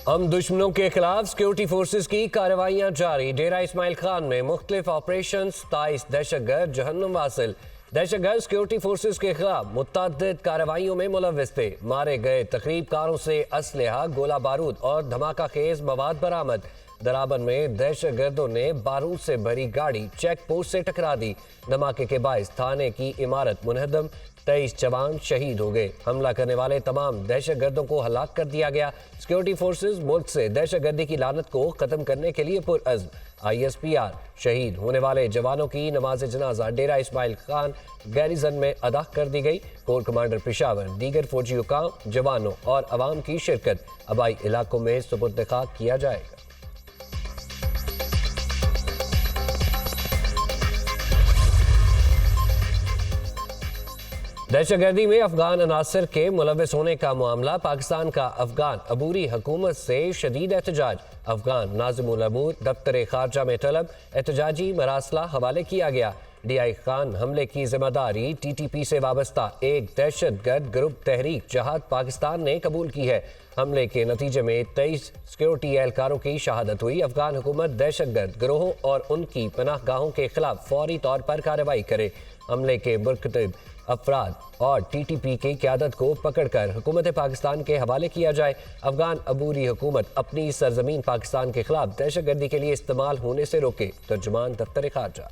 हम दुश्मनों के खिलाफ सिक्योरिटी फोर्सेस की कार्रवाइयां जारी। डेरा इस्माइल खान में मुख्तलिफ ऑपरेशन, 27 दहशतगर्द जहन्नुम वासिल। दहशतगर्द सिक्योरिटी फोर्सेस के खिलाफ मुतअद्दिद कार्रवाइयों में मुलव्विस थे। मारे गए तकरीबकारों से असलहा, गोला बारूद और धमाका खेज मवाद बरामद। दराबन में दहशतगर्दों ने बारूद से भरी गाड़ी चेक पोस्ट से टकरा दी। धमाके के बायस थाने की इमारत मुनहदम, 23 जवान शहीद हो गए। हमला करने वाले तमाम दहशतगर्दों को हलाक कर दिया गया। सिक्योरिटी फोर्सेस मुल्क से दहशतगर्दी की लानत को खत्म करने के लिए पुरअज़्म। ISPR शहीद होने वाले जवानों की नमाज जनाजा डेरा इस्माइल खान गैरिजन में अदा कर दी गई। कोर कमांडर पेशावर, दीगर फौजी हुकाम, जवानों और अवाम की शिरकत। आबाई इलाकों में सुपुर्द खाक किया जाएगा। दहशतगर्दी में अफगान अनासर के मुलव्विस होने का मामला। पाकिस्तान का अफगान अबूरी हुकूमत से शदीद एहतजाज। अफगान नाज़िमुल अमूर दफ्तर खारजा में तलब, एहतजाजी मरासला हवाले किया गया। DI खान हमले की जिम्मेदारी TTP से वाबस्ता एक दहशतगर्द ग्रुप तहरीक जहाद पाकिस्तान ने कबूल की है। हमले के नतीजे में 23 सिक्योरिटी एहलकारों की शहादत हुई। अफगान हुकूमत दहशतगर्द गिरोहों और उनकी पनाहगाहों के खिलाफ फौरी तौर पर कार्रवाई करे। हमले के मुर्तकिब अफराद और TTP की क़यादत को पकड़कर हुकूमत पाकिस्तान के हवाले किया जाए। अफगान अबूरी हुकूमत अपनी सरजमीन पाकिस्तान के खिलाफ दहशतगर्दी के लिए इस्तेमाल होने से रोके। तर्जुमान दफ्तर खारजा।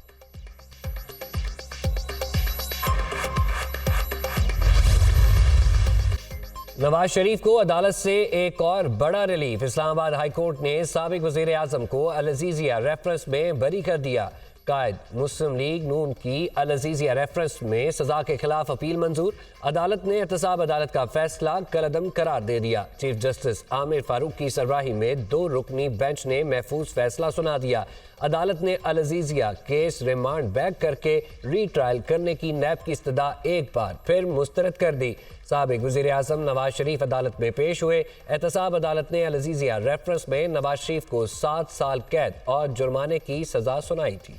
नवाज शरीफ को अदालत से एक और बड़ा रिलीफ। इस्लामाबाद हाई कोर्ट ने साबिक वज़ीर आज़म को अल-अज़ीज़िया रेफरेंस में बरी कर दिया। कायद मुस्लिम लीग नून की अल-अज़ीज़िया रेफरेंस में सजा के खिलाफ अपील मंजूर। अदालत ने एहतसाब अदालत का फैसला कलअदम करार दे दिया। चीफ जस्टिस आमिर फारूक की सरबराही में 2 रुकनी बेंच ने महफूज फैसला सुना दिया। अदालत ने अल-अज़ीज़िया केस रिमांड बैक करके रीट्रायल करने की नैब की इस्तदा एक बार फिर मुस्तरद कर दी। साबिक वज़ीर आज़म नवाज शरीफ अदालत में पेश हुए। एहतसाब अदालत ने अल-अज़ीज़िया रेफरेंस में नवाज शरीफ को 7 साल कैद और जुर्माने की सजा सुनाई थी।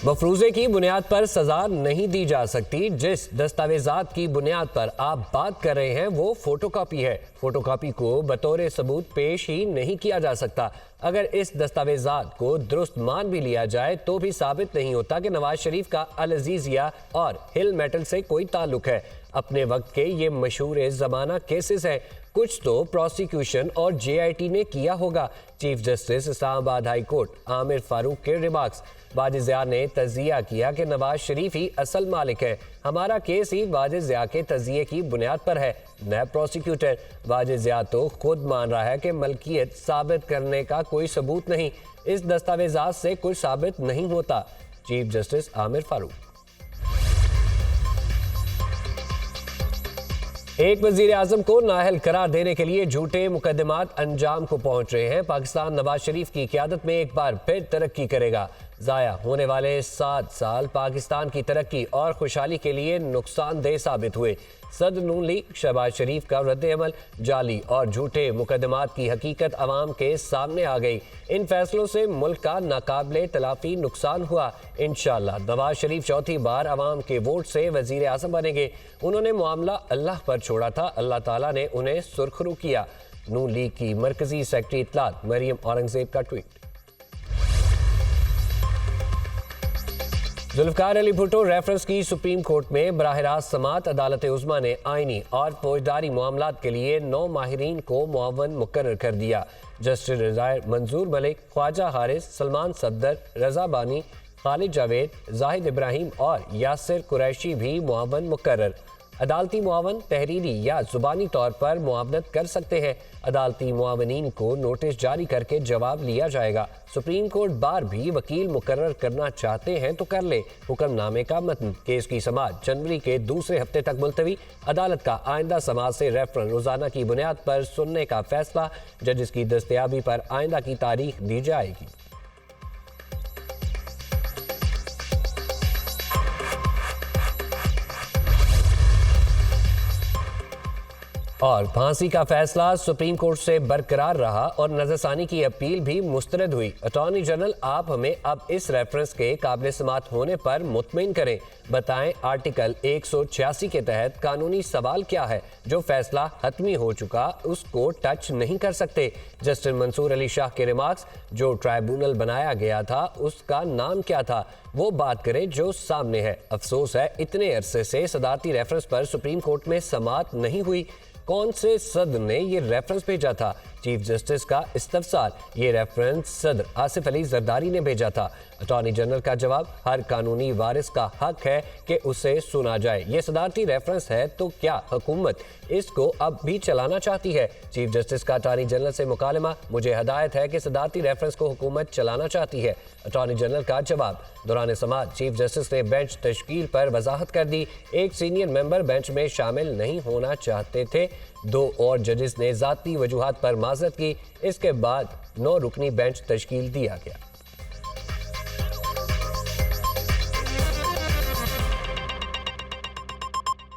मफरूज़े की बुनियाद पर सजा नहीं दी जा सकती। जिस दस्तावेजात की बुनियाद पर आप बात कर रहे हैं वो फोटोकॉपी है। फोटोकॉपी को बतौर सबूत पेश ही नहीं किया जा सकता। अगर इस दस्तावेजात को दुरुस्त मान भी लिया जाए तो भी साबित नहीं होता कि नवाज शरीफ का अल-अज़ीज़िया और हिल मेटल से कोई ताल्लुक है। अपने वक्त के ये मशहूर ज़माना केसेस हैं। कुछ तो प्रोसिक्यूशन और JIT ने किया होगा। Chief justice Islamabad high court Aamir Farooq के रिमार्क्स। वाजिद ज़िया ने तज़िया किया कि नवाज शरीफ ही असल मालिक है। हमारा केस ही वाजिद ज़िया के तज़िये की बुनियाद पर है। नैब प्रोसिक्यूटर वाजिद ज़िया तो खुद मान रहा है कि मलकियत साबित करने का कोई सबूत नहीं। इस दस्तावेजात से कुछ साबित नहीं होता। Chief justice Aamir Farooq. एक वज़ीर आज़म को नाअहल करार देने के लिए झूठे मुकदमात अंजाम को पहुंच रहे हैं। पाकिस्तान नवाज शरीफ की क़यादत में एक बार फिर तरक्की करेगा। ज़ाया होने वाले 7 साल पाकिस्तान की तरक्की और खुशहाली के लिए नुकसानदेह साबित हुए। सदर नून लीग शहबाज शरीफ का रद्द-ए-अमल, जाली और झूठे मुकदमात की हकीकत अवाम के सामने आ गई। इन फैसलों से मुल्क का नाकाबिले तलाफी नुकसान हुआ। इंशाअल्लाह नवाज शरीफ चौथी बार अवाम के वोट से वज़ीर आज़म बनेंगे। उन्होंने मामला अल्लाह पर छोड़ा था, अल्लाह ताला ने उन्हें सुरखरू किया। नून लीग की मरकजी सेक्रेटरी इत्तलात मरियम औरंगज़ेब का ट्वीट। जुल्फ़िकार अली भुट्टो रेफरेंस की सुप्रीम कोर्ट में बराह रास्त समात। अदालत उज़्मा ने आइनी और फौजदारी मामलात के लिए 9 माहिरीन को मुअव्वन मुकर्रर कर दिया। जस्टिस रिज़ाए मंजूर मलिक, ख्वाजा हारिस, सलमान सफदर, रजा बानी, खालिद जावेद, जाहिद इब्राहिम और यासिर कुरैशी भी मुअव्वन मुकर्रर। अदालती मुआवन तहरीरी या जुबानी तौर पर मुआवनत कर सकते हैं। अदालती मुआवनीन को नोटिस जारी करके जवाब लिया जाएगा। सुप्रीम कोर्ट बार भी वकील मुकर्रर करना चाहते हैं तो कर ले। हुक्मनामे का मतन। केस की समाअत जनवरी के दूसरे हफ्ते तक मुलतवी। अदालत का आइंदा समाअत से रेफरल रोजाना की बुनियाद पर सुनने का फैसला। जजेस की दस्तयाबी पर आइंदा की तारीख दी जाएगी। और फांसी का फैसला सुप्रीम कोर्ट से बरकरार रहा और नजरसानी की अपील भी मुस्तरद हुई। अटॉर्नी जनरल, आप हमें अब इस रेफरेंस के काबिल समात होने पर मुतमिन करें। बताएं, आर्टिकल 186 के तहत कानूनी सवाल क्या है? जो फैसला हतमी हो चुका उसको टच नहीं कर सकते। जस्टिस मंसूर अली शाह के रिमार्क्स, जो ट्राइब्यूनल बनाया गया था उसका नाम क्या था, वो बात करें जो सामने है। अफसोस है इतने अरसे से सदारती रेफरेंस पर सुप्रीम कोर्ट में समात नहीं हुई। कौन से सदर ने ये रेफरेंस भेजा था? चीफ जस्टिस का इस्तफसार, ये रेफरेंस सदर आसिफ अली जरदारी ने भेजा था। अटॉर्नी जनरल का जवाब, हर कानूनी वारिस का हक है कि उसे सुना जाए। ये सदारती रेफरेंस है तो क्या हुकूमत इसको अब भी चलाना चाहती है? चीफ जस्टिस का अटॉर्नी जनरल से मुकालमा, मुझे हदायत है कि सदारती रेफरेंस को हुकूमत चलाना चाहती है। अटॉर्नी जनरल का जवाब, दौरान समाअत चीफ जस्टिस ने बेंच तश्कील पर वजाहत कर दी। एक सीनियर मेंबर बेंच में शामिल नहीं होना चाहते थे। 2 और जजेस ने जाती वजूहात पर माजरत की। इसके बाद 9 रुकनी बेंच तश्कील दिया गया।